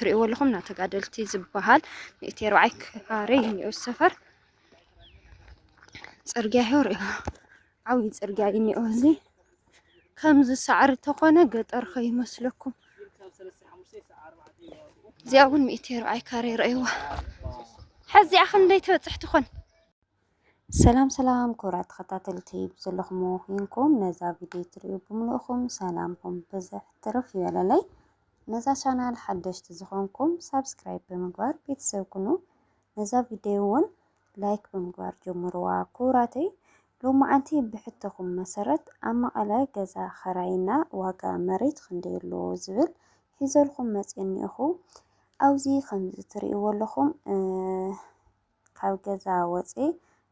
ትርእይዎ ኣለኹም ናተጋደልቲ ዝበሃል 140 ካሬ እኒኦ ሰፈር ፅርግያ ርኢኻ ዓብይ ፅርግያ እኒኦ እዚ ከምዚ ሳዕሪ ተኾነ ገጠር ከይመስለኩም እዚኣ እውን 140 ካሬ ርኢዋ ሕዚኣ ክንደይ ትበፅሕ ትኾን? ሰላም ክቡራት ተኸታተልቲ ዘለኹም ኮይንኩም ነዛ ቪድዮ ትሪኡ ብምልእኹም ሰላምኩም ብዝሕ ትርፍ ይበለለይ። ነዛ ቻናል ሓደሽቲ ዝኾንኩም ሳብስክራይብ ብምግባር ቤተሰብ ኩኑ ነዛ ቪድዮ እውን ላይክ ብምግባር ጀምርዋ። ክቡራተይ ሎማዓንቲ ብሕተኹም መሰረት ኣብ መቐለ ገዛ ኸራይና ዋጋ መሬት ክንደይ ኣለዎ ዝብል ሒዘልኩም መፅእ እኒአኹ። ኣብዚ ከምዚ ትሪእዎ ኣለኹም ካብ ገዛ ወፅየ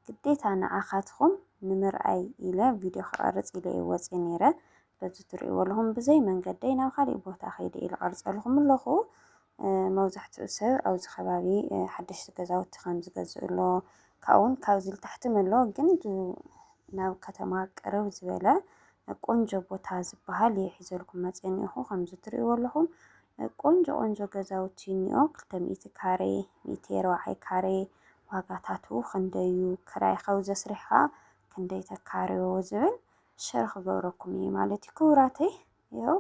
ግዴታ ንዓኻትኩም ንምርኣይ ኢለ ቪድዮ ክቐርፅ ኢለ ወፅየ ነይረ። በዚ ትሪእዎ ኣለኹም ብዘይ መንገደይ ናብ ካሊእ ቦታ ከይደ ኢለ ቀርፀልኩም ኣለኹ። መብዛሕትኡ ሰብ ኣብዚ ከባቢ ሓደሽቲ ገዛውቲ ከም ዝገዝእ ኣሎ ካብኡውን ካብዚ ልታሕቲ ኣሎ ግን ናብ ከተማ ቅርብ ዝበለ ቆንጆ ቦታ ዝበሃል ሒዘልኩም መፅእ እኒአኹ። ከምዚ ትሪእዎ ኣለኹም ቆንጆ ገዛውቲ እኒኦ 200 ካሬ 140 ካሬ ዋጋታቱ ክንደይ እዩ ክራይ ካብዚ ኣስሪሕኻ ክንደይ ተካርዮ ዝብል ሸር ክገብረኩም እየ ማለት እዩ። ክቡራተይ ይኸው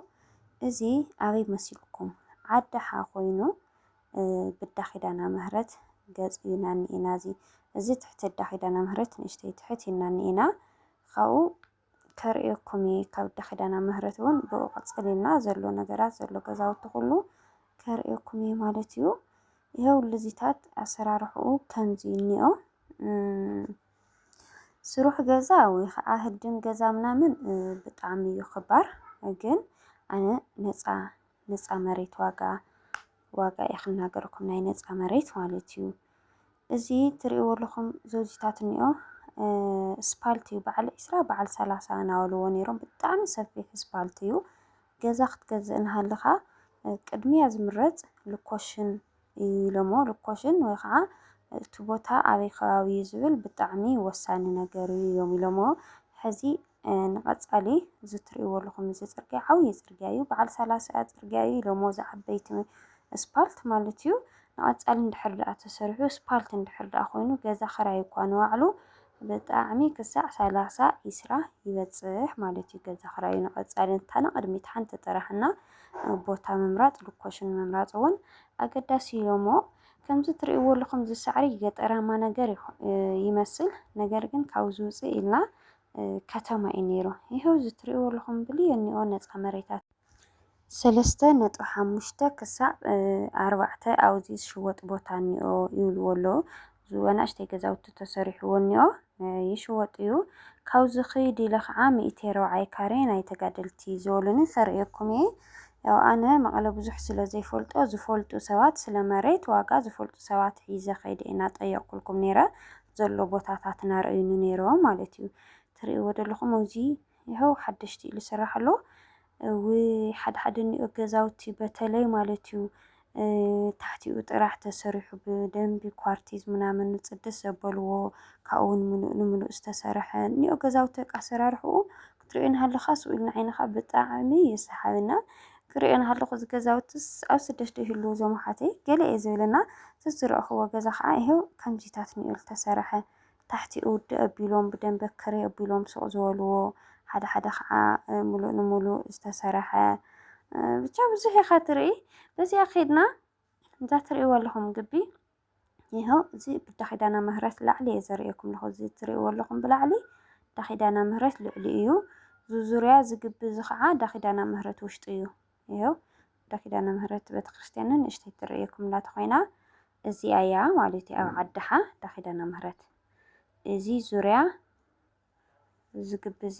እዚ ኣበይ መሲልኩም ዓድሓ ኮይኑ ብዳ ኺዳነ ምህረት ገፂና እኒአና እዚ ትሕቲ ዳ ኺዳነ ምህረት ንእሽተይ ትሕት ኢልና እኒአና ካብኡ ከርእየኩም እየ ካብ ዳ ኺዳነ ምህረት እውን ብኡ ቅፅል ኢልና ዘሎ ነገራት ዘሎ ገዛውቲ ኩሉ ከርእየኩም እየ ማለት እዩ። ይኸው ልዚታት ኣሰራርሕኡ ከምዚ እኒኦ ስሩሕ ገዛ ወይ ከዓ ህድም ገዛ ምናምን ብጣዕሚ እዩ ክባር ግን ኣነ ነፃ መሬት ዋጋ እየ ክናገረኩም ናይ ነፃ መሬት ማለት እዩ። እዚ ትሪእዎ ኣለኹም ዘውዚታት እኒኦ እስፓልት እዩ በዓል 20 በዓል 30 እናበልዎ ነይሮም ብጣዕሚ ሰፊሕ እስፓልት እዩ። ገዛ ክትገዝእ እናሃለኻ ቅድሚያ ዝምረፅ ልኮሽን ኢሎሞ ልኮሽን ወይ ከዓ እቲ ቦታ ኣበይ ከባቢ እዩ ዝብል ብጣዕሚ ወሳኒ ነገር እዮም ኢሎሞ። ሕዚ ንቐፃሊ እዚ ትሪእዎ ኣለኹም እዚ ፅርግያ ዓብይ ፅርግያ እዩ በዓል 30 ፅርግያ እዩ ኢሎሞ እዚ ዓበይቲ እስፓልት ማለት እዩ። ንቐፃሊ እንድሕር ደኣ ተሰሪሑ እስፓልት እንድሕር ደኣ ኮይኑ ገዛ ክራይ እኳ ንባዕሉ ብጣዕሚ ክሳዕ 30 20 ይበፅሕ ማለት እዩ ገዛ ክራዩ ንቐፃሊ እንታ ንቕድሚት ሓንቲ ጥራሕና ቦታ ምምራፅ ልኮሽን ምምራፅ እውን ኣገዳሲ ኢሎሞ። ከምዚ ትሪእዎ ኣለኹም እዚ ሳዕሪ ገጠራማ ነገር ይመስል ነገር ግን ካብዚ ውፅእ ኢልና ከተማ እዩ ነይሩ። ይኸው እዚ ትሪእዎ ኣለኹም ብልዮ እኒኦ ነፃ መሬታት 3.5 ክሳብ 4 ኣብዚ ዝሽወጥ ቦታ እኒኦ ይብልዎ ኣለዉ። ኣናእሽተይ ገዛውቲ ተሰሪሕዎ እኒኦ ይሽወጥ እዩ። ካብዚ ኸይድ ኢለ ከዓ 140 ካሬ ናይ ተጋደልቲ ዝበሉኒ ከርእየኩም እየ። ያው ኣነ መቐለ ብዙሕ ስለ ዘይፈልጦ ዝፈልጡ ሰባት ስለ መሬት ዋጋ ዝፈልጡ ሰባት ሒዘ ከይደ ኢና ጠየቅኩልኩም ነይረ ዘሎ ቦታታት እናርአዩኒ ነይሮም ማለት እዩ። ትሪእዎ ዘለኹም ኣብዚ ይኸው ሓደሽቲ ኢሉ ይስራሕ ኣሎ ሓደ እኒኦ ገዛውቲ በተለይ ማለት እዩ ታሕቲኡ ጥራሕ ተሰሪሑ ብደንቢ ኳርቲዝ ምናምን ፅድስ ዘበልዎ ካብኡውን ሙሉእ ንሙሉእ ዝተሰርሐ እኒኦ ገዛውቲ ኣሰራርሕኡ ክትሪኦ እናሃለኻ ስኡ ኢልና ዓይንኻ ብጣዕሚ ይስሓብና። ክሪኦ እናሃለኹ እዚ ገዛውትስ ኣብ ስደት ዶ ይህልው እዞም ኣሓተይ ገለ እየ ዝብለና ዝረአኽዎ ገዛ ከዓ ይኸው ከምዚታት እኒኦ ዝተሰርሐ ታሕቲኡ ውድእ ኣቢሎም ብደንቢ ከረ ኣቢሎም ስቕ ዝበልዎ ሓደ ከዓ ሙሉእ ንሙሉእ ዝተሰርሐ ብቻ ብዙሕ ኢኻ ትርኢ። በዚኣ ከይድና እዛ ትሪእዎ ኣለኹም ግቢ ይኸው እዚ ብዳ ኺዳነ ምህረት ላዕሊ እየ ዘርእየኩም ኣለኹ። እዚ ትሪእዎ ኣለኹም ብላዕሊ ዳ ኺዳነ ምህረት ልዕሊ እዩ። ዙርያ እዚ ግቢ እዚ ከዓ ዳ ኺዳነ ምህረት ውሽጢ እዩ። ይኸው ዳ ኺዳነ ምህረት ቤተክርስትያንን ንእሽተይ ትርአየኩም እናተኮይና እዚኣ እያ ማለት እዩ ኣብ ዓድሓ ዳ ኺዳነ ምህረት እዚ ዙርያ እዚ ግቢ እዚ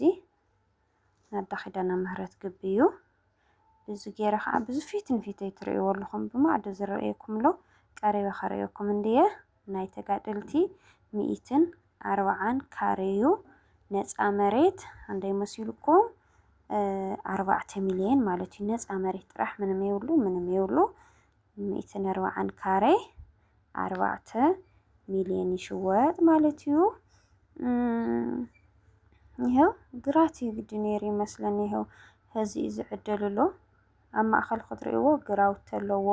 ናይ ዳ ኺዳነ ምህረት ግቢ እዩ። እዚ ገይረ ከዓ ብዙ ፊት ንፊተይ ትሪእዎ ኣለኹም ብማዕዶ ዝረአየኩም ኣሎ ቀሪበ ከርእየኩም እንድየ ናይ ተጋደልቲ 140 ካሬ እዩ። ነፃ መሬት ክንደይ መሲልኩም 4 ሚልዮን ማለት እዩ። ነፃ መሬት ጥራሕ ምንም የብሉ 140 ካሬ 4 ሚልዮን ይሽወጥ ማለት እዩ። ይኸው ግራት እዩ ግዲ ነይሩ ይመስለኒ ይኸው ህዚ ዝዕደልሎ ኣብ ማእኸል ክትሪእዎ ግራውቲ ኣለዎ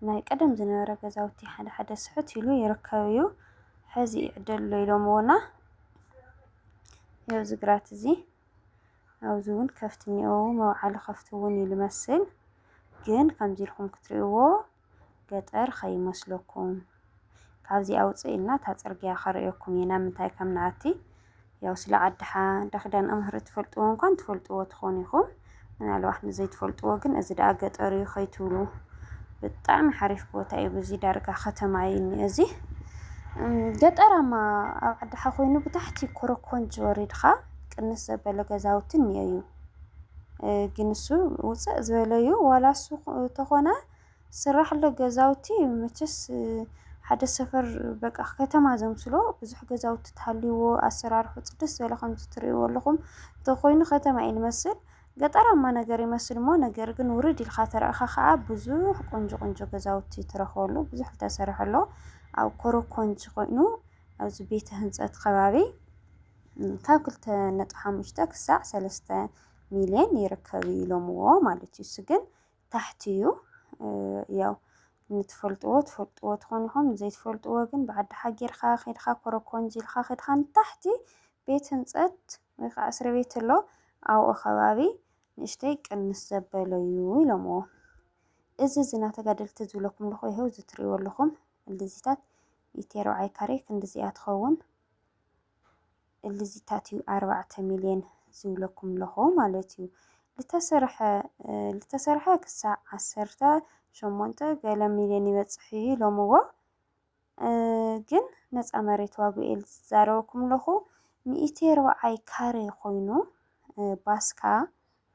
ናይ ቀደም ዝነበረ ገዛውቲ ሓደ ሓደ ስሕት ኢሉ ይርከብ እዩ ሕዚ ይዕደል ኢሎምዎና ያው ዝግራት እዚ ኣብዚ እውን ከፍቲ እኒአው መውዓሊ ከፍቲ እውን እዩ ልመስል ግን ከምዚ ኢልኩም ክትርእይዎ ገጠር ከይመስለኩም ካብዚ ኣውፅእ ኢልና እታ ፅርግያ ከርእየኩም ኢና ምንታይ ከም ንኣቲ ያው ስለ ዓድሓ እንዳክዳን ኣምሃሪ ትፈልጥዎ እንኳን ትፈልጥዎ ትኾኑ ኢኹም ምናልባት ንዘይትፈልጥዎ ግን እዚ ደኣ ገጠር እዩ ከይትብሉ ብጣዕሚ ሓሪፍ ቦታ እዩ በዚ ዳርጋ ከተማ እዩ እኒአ እዚ ገጠራማ ኣብ ዓድኻ ኮይኑ ብታሕቲ ኮረኮንች ወሪድኻ ቅንስ ዘበለ ገዛውቲ እኒአ እዩ ግን እሱ ውፅእ ዝበለ እዩ ዋላ እሱ እንተኾነ ስራሕ ሎ ገዛውቲ መቸስ ሓደ ሰፈር በቃ ከተማ ዘምስሎ ብዙሕ ገዛውቲ ተሃልይዎ ኣሰራርሑ ፅድስ ዝበለ ከምዚ ትርእይዎ ኣለኹም እንተኾይኑ ከተማ እዩ ልመስል ገጠራማ ነገር ይመስል እሞ ነገር ግን ውርድ ኢልካ ተረእኻ ከዓ ብዙሕ ቆንጆ ቆንጆ ገዛውቲ ትረኽበሉ ብዙሕ ዝተሰርሐ ኣሎ ኣብ ኮረኮንች ኮይኑ ኣብዚ ቤተ ህንፀት ከባቢ ካብ 2.5 ክሳዕ 3 ሚልዮን ይርከብ ኢሎምዎ ማለት እዩ እሱ ግን ታሕቲ እዩ ያው ንትፈልጥዎ ትፈልጥዎ ትኾኑ ኢኹም ዘይትፈልጥዎ ግን ብዓድኻ ጌርካ ከይድካ ኮረኮንች ኢልካ ከይድካ ንታሕቲ ቤት ህንፀት ወይ ከዓ እስር ቤት ኣሎ ኣብኡ ከባቢ ንእሽተይ ቅንስ ዘበለ እዩ ኢሎምዎ እዚ እናተጋደልቲ ዝብለኩም ለኹ ይኸው እዚ ትርእይዎ ኣለኹም ልዚታት 140 ካሬ ክንዲዚኣ ትኸውን ልዚታት እዩ 4 ሚልዮን ዝብለኩም ለኹ ማለት እዩ ልተሰርሐ ክሳዕ 18 ገለ ሚልዮን ይበፅሕ እዩ ኢሎምዎ ግን ነፃ መሬት ዋግኡ ኢል ዝዛረበኩም ለኹ 140 ካሬ ኮይኑ ባስካ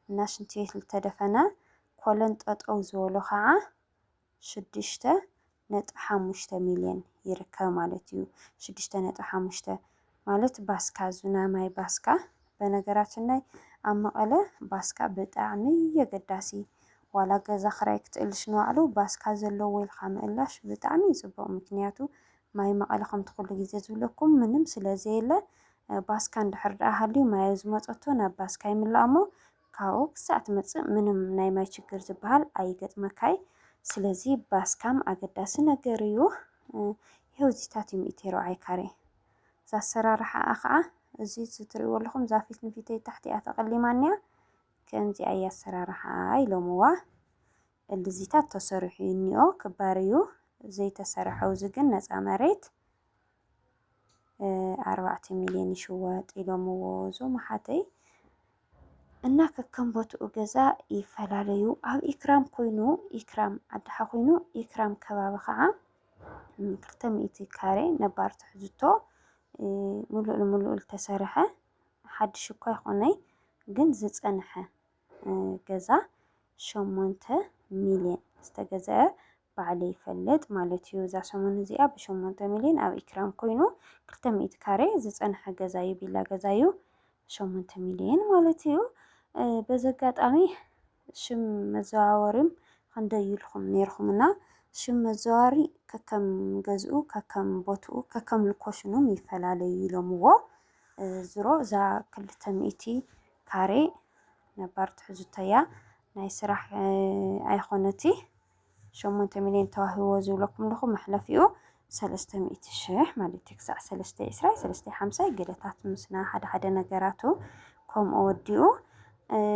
እና ሽንቲ ቤት ዝተደፈነ ኮለን ጠጠው ዝበሎ ከዓ 6.5 ሚልዮን ይርከብ ማለት እዩ 6.5 ማለት ባስካ ዙና ማይ ባስካ በነገራችን ላይ ኣብ መቐለ ባስካ ብጣዕሚ ኣገዳሲ ዋላ ገዛ ክራይ ክትእልሽ ንባዕሉ ባስካ ዘለዎ ኢልካ ምእላሽ ብጣዕሚ ይፅቡቅ ምክንያቱ ማይ መቐለ ከምቲ ኩሉ ግዜ ዝብለኩም ምንም ስለዘየለ ባስካ እንድሕር ደኣ ሃልዩ ማይ ዝመፀቶ ናብ ባስካ ይምላእ እሞ ካብኡ ክሳዕ ትመፅእ ምንም ናይ ማይ ችግር ዝበሃል ኣይገጥመካይ ስለዚ ባስካም ኣገዳሲ ነገር እዩ ይኸው እዚታት እዩ 140 ካሬ እዛ ኣሰራርሓኣ ከዓ እዚ ትርእይዎ ኣለኹም እዛ ፊት ንፊተይ ታሕቲ እያ ተቐሊማ እኒኣ ከምዚኣ እያ ኣሰራርሓ ኢሎምዋ ልዚታት ተሰሪሑ እዩ እኒኦ ክባር እዩ ዘይተሰርሐ እዚ ግን ነፃ መሬት 4 ሚልዮን ይሽወጥ ኢሎምዎ እዞም ኣሓተይ እና ከከም ቦትኡ ገዛ ይፈላለዩ ኣብ ኢክራም ኮይኑ ኢክራም ዓድሓ ኮይኑ ኢክራም ከባቢ ከዓ 200 ካሬ ነባር ትሕዝቶ ሙሉእ ንሙሉእ ዝተሰርሐ ሓድሽ እኳ ይኾነይ ግን ዝፀንሐ ገዛ 8 ሚልዮን ዝተገዝአ ባዕለይ ይፈልጥ ማለት እዩ እዛ ሰሙን እዚኣ ብ8 ሚልዮን ኣብ ኢክራም ኮይኑ 200 ካሬ ዝፀንሐ ገዛ እዩ ቢላ ገዛ እዩ 8 ሚልዮን ማለት እዩ በዚ ኣጋጣሚ ሽም መዘዋወሪም ክንደይ ኢልኩም ነይርኩምና ሽም መዘዋወሪ ከከም ገዝኡ ከከም ቦትኡ ከከም ሎኬሽኑም ይፈላለዩ ኢሎምዎ ዝሮ እዛ 200 ካሬ ነባር ትሕዝቶ እያ ናይ ስራሕ ኣይኮነቲ 8 ሚልዮን ተዋሂቦ ዝብለኩም ለኹ መሕለፊኡ 300,000 ማለት እዩ ክሳዕ 320 350 ገለታት ምስና ሓደ ሓደ ነገራቱ ከምኡ ወዲኡ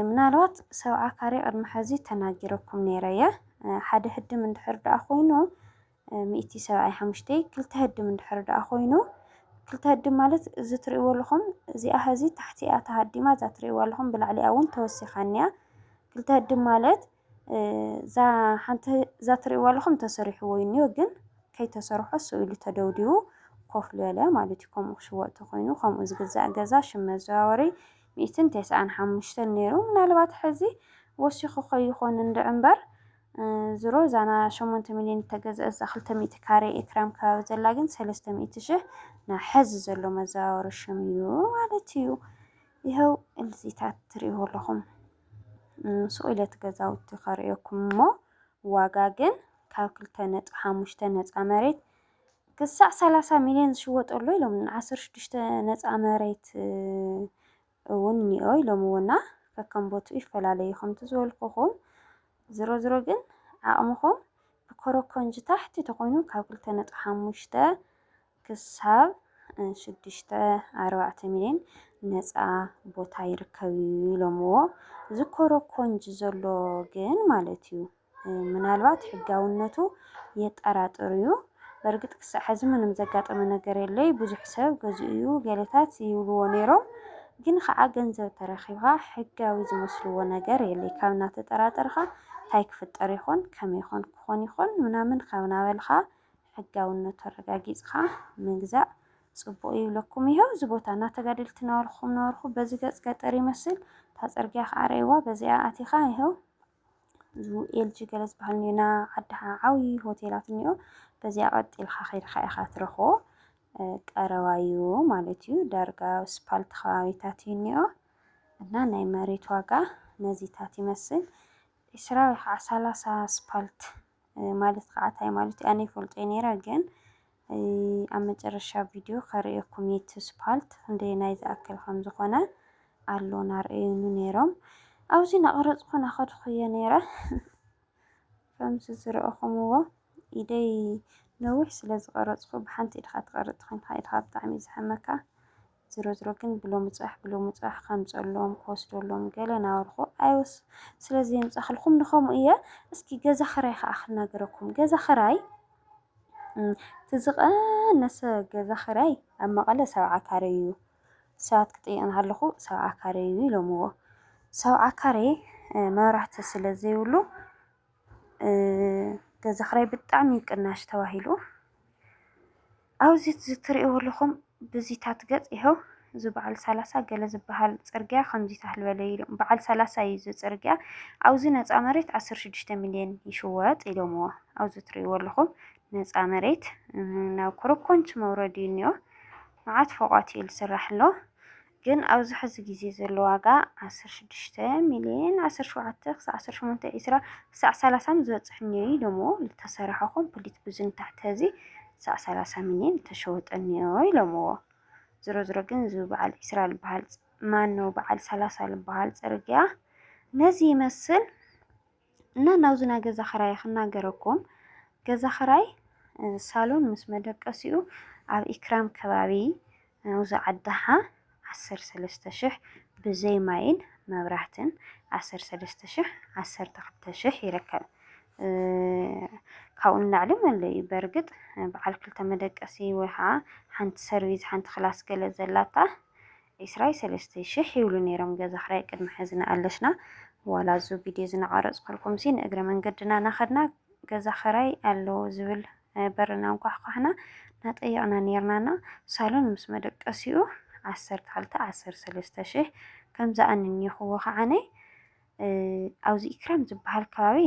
ምናልባት 70 ካሬ ቅድሚ ሕዚ ተናጊረኩም ነይረ እየ ሓደ ህድም እንድሕር ደኣ ኮይኑ 175 ክልተ ህድም እንድሕር ደኣ ኮይኑ ክልተ ህድም ማለት እዚ ትርእይዎ ኣለኹም እዚኣ ሕዚ ታሕቲ እያ ተሃዲማ እዛ ትርእይዎ ኣለኹም ብላዕሊኣ እውን ተወሲኻ እኒኣ ክልተ ህድም ማለት እዛ ሓንቲ እዛ ትርእይዎ ኣለኹም ተሰሪሕዎ እኒኦ ግን ከይተሰርሖ ስኡ ኢሉ ተደውዲቡ ኮፍ ዝበለ ማለት እዩ ከምኡ ክሽወጥ ኮይኑ ከምኡ ዝግዛእ ገዛ ሽም መዘዋወሪ 195 ነይሩ ምናልባት ሕዚ ወሲኹ ከይኾን እንድዕ እምበር ዝሮ ዛና 8 ሚልዮን ተገዝአ እዛ 200 ካሬ ኢክራም ከባቢ ዘላ ግን 300,000 ና ሕዚ ዘሎ መዘዋወሪ ሽም እዩ ማለት እዩ ይኸው እልዚታት ትርእይዎ ኣለኹም ስቑኢለት ገዛውቲ ከርእየኩም እሞ ዋጋ ግን ካብ 2.5 ነፃ መሬት ክሳዕ 30 ሚልዮን ዝሽወጠሉ ኢሎም 16 ነፃ መሬት እውን እኒኦ ኢሎምዎና ከከም ቦትኡ ይፈላለዩ ከምቲ ዝበልኩኹም ዝሮ ዝሮ ግን ዓቕምኹም ኮረኮንጅ ታሕቲ ተኾይኑ ካብ 2.5 ክሳብ 6.4 ሚልዮን ነፃ ቦታ ይርከብ ኢሎምዎ እዚ ኮረኮንጅ ዘሎ ግን ማለት እዩ ምናልባት ሕጋውነቱ የጠራጥር እዩ በርግጥ ክሳብ ሕዚ ምንም ዘጋጠመ ነገር የለይ ብዙሕ ሰብ ገዚኡ ገለታት ይብልዎ ነይሮም ግን ከዓ ገንዘብ ተረኺብካ ሕጋዊ ዝመስልዎ ነገር የለይ ካብ እናተጠራጠርካ እንታይ ክፍጠር ይኾን ከመይ ክኾን ይኾን ምናምን ካብ ናበልካ ሕጋውነቱ ኣረጋጊፅካ ምግዛእ ጽቡቕ ይብለኩም ይሄው እዚ ቦታ እናተጋደልቲ ናበልኩም ነበርኩ በዚ ገጽ ገጠር ይመስል እታ ጽርግያ ከዓ ርአይዋ በዚኣ ኣቲኻ ይሄው ኤልጂ ገለ ዝበሃል ኒና ዓድኻ ዓብዪ ሆቴላት እኒኦ በዚኣ ቀጢልካ ኸይድካ ኢኻ ትረኽቦ ቀረባ እዩ ማለት እዩ ዳርጋ ስፓልት ከባቢታት እዩ እኒኦ እና ናይ መሬት ዋጋ ነዚታት ይመስል 20 ወይ ከዓ 30 ስፓልት ማለት ከዓ እንታይ ማለት እዩ ኣነ ይፈልጦ ነይረ ግን ኣብ መጨረሻ ቪድዮ ከርእየኩም እቲ ስፓልት ክንደይ ናይ ዝኣክል ከም ዝኾነ ኣሎ ናርእየኒ ነይሮም ኣብዚ ናቕረፅኩ ናኸድኩ እየ ነይረ ከምዚ ዝረአኹምዎ ኢደይ ነዊሕ ስለ ዝቐረፅኩ ብሓንቲ ኢድካ ትቐርፅ ኮይንካ ኢድካ ብጣዕሚ ዝሕመካ ዝሮ ግን ብሎ ምፅባሕ ከምፀሎም ክወስደሎም ገለ ናበልኩ ኣይወስ ስለዚ የምፃኽልኩም ንኸምኡ እየ እስኪ ገዛ ክራይ ከዓ ክናገረኩም ገዛ ክራይ ትዝቐነሰ ገዛ ክራይ ኣብ መቐለ 70 ካሬ እዩ ሰባት ክጥይቕና ኣለኹ 70 ካሬ እዩ ኢሎምዎ 70 ካሬ መብራህቲ ስለ ዘይብሉ ገዛ ክራይ ብጣዕሚ ቅናሽ ተባሂሉ ኣብዚ ትሪእዎ ኣለኹም ብዚታት ገጽ ይኸው እዚ በዓል 30 ገለ ዝበሃል ጽርግያ ከምዚ ታህልበለ ኢሎም በዓል 30 እዩ እዚ ጽርግያ ኣብዚ ነፃ መሬት 16 ሚልዮን ይሽወጥ ኢሎምዎ ኣብዚ ትሪእዎ ኣለኹም ነፃ መሬት ናብ ኮረኮንች መውረዲ እኒኦ መዓት ፎቋት እዩ ዝስራሕ ኣሎ ግን ኣብዚ ሕዚ ግዜ ዘሎ ዋጋ 16 ሚልዮን 17 ክሳብ 18 20 ክሳብ 30 ዝበፅሕ እኒኦ ኢሎምዎ ዝተሰርሐ ኮምፕሊት ብዝን ታሕቲ ህዚ ክሳብ 30 ሚልዮን ተሸወጠ እኒኦ ኢሎምዎ ዝሮ ግን እዚ በዓል 20 ዝበሃል ማነው በዓል 30 ዝበሃል ጽርግያ ነዚ ይመስል እና ናብዚ ናይ ገዛ ክራይ ክናገረኩም ገዛ ክራይ ሳሎን ምስ መደቀሲኡ ኣብ ኢክራም ከባቢ ናብዚ ዓድኻ 13,000 ብዘይ ማይን መብራህትን 13,000 12,000 ይርከብ ካብኡ ንላዕሊ መለይ በርግጥ በዓል 2 መደቀሲ ወይ ከዓ ሓንቲ ሰርቪስ ሓንቲ ክላስ ገለ ዘላታ 23,000 ይብሉ ነይሮም ገዛ ክራይ ቅድሚ ሕዚ ንኣለሽና ዋላ እዚ ቪድዮ ዝነቐረፅኩልኩም ሲ ንእግረ መንገድና ናኸድና ገዛ ክራይ ኣለዎ ዝብል በርና እንኳሕኳሕና ናጠየቕና ነርናና ሳሎን ምስ መደቀሲኡ 12,000 ከም ዝኣንኒኽዎ ከዓነ ኣብዚ ኢክራም ዝበሃል ከባቢ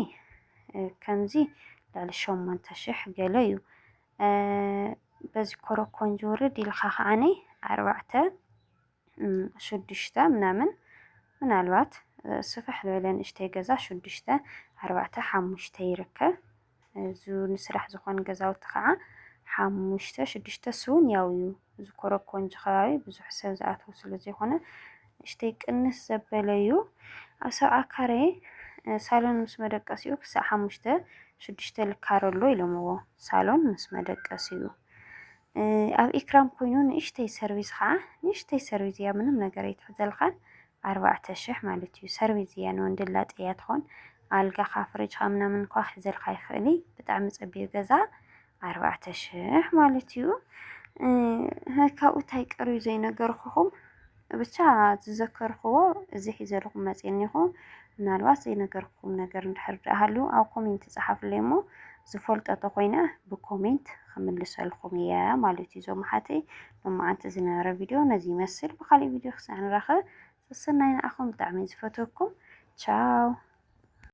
ከምዚ ልዕሊ 8,000 ገለ እዩ በዚ ኮረኮንጅ ውርድ ኢልካ ከዓነ 4-6 ምናምን ምናልባት ስፍሕ ዝበለ ንእሽተይ ገዛ 6-4-5 ይርከብ እዚ ንስራሕ ዝኾን ገዛውቲ ከዓ 5-6 ስውን ያው እዩ እዚ ኮረኮንጅ ከባቢ ብዙሕ ሰብ ዝኣተው ስለ ዘይኮነ እሽተይ ቅንስ ዘበለ እዩ ኣብ 70 ካሬ ሳሎን ምስ መደቀሲኡ ክሳብ 5-6 ልካረሎ ኢሎምዎ ሳሎን ምስ መደቀሲኡ ኣብ ኢክራም ኮይኑ ንእሽተይ ሰርቪስ ከዓ ንእሽተይ ሰርቪስ እያ ምንም ነገር ኣይትሕዘልካን 4,000 ማለት እዩ ሰርቪስ እያ ንወንድላጤ እያ ትኾን ኣልጋኻ ፍሪጅካ ምናምን እንኳ ክሕዘልካ ይኽእል ብጣዕሚ ፀቢብ ገዛ 4,000 ማለት እዩ ካብኡ እንታይ ቀርዩ ዘይነገርኩኹም ብቻ ዝዘከርክዎ እዚ ሒዘልኩም መፂኒኹም ምናልባት ዘይነገርኩም ነገር እንድሕር ደኣሃሉ ኣብ ኮሜንት ጻሓፍለይ እሞ ዝፈልጦ ተኾይነ ብኮሜንት ክምልሰልኩም እየ ማለት እዩ ዞመሓተይ ሎማዓንቲ ዝነበረ ቪድዮ ነዚ ይመስል ብካሊእ ቪድዮ ክሳዕ ንራኸብ ሰናይ ንኣኹም ብጣዕሚ ዝፈትወኩም ቻው